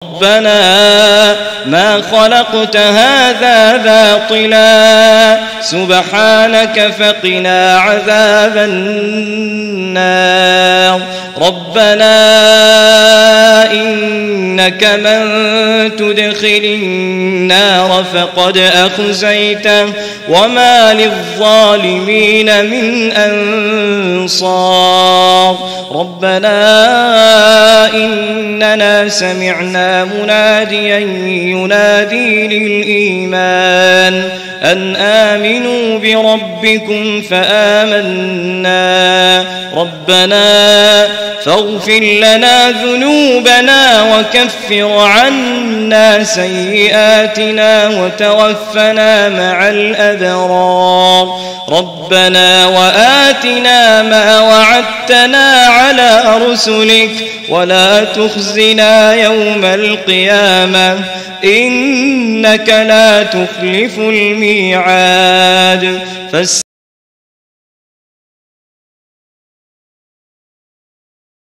ربنا ما خلقت هذا باطلا سبحانك فقنا عذاب النار. ربنا إنك من تدخل النار فقد أخزيته وما للظالمين من أنصار. ربنا إننا سمعنا مناديا ينادي للإيمان أن آمنوا بربكم فآمنا. ربنا فاغفر لنا ذنوبنا وكفر عنا سيئاتنا وتوفنا مع الأبرار. ربنا وآتنا ما وعدتنا على رسلك ولا تخزنا يوم القيامة إنك لا تخلف الميعاد.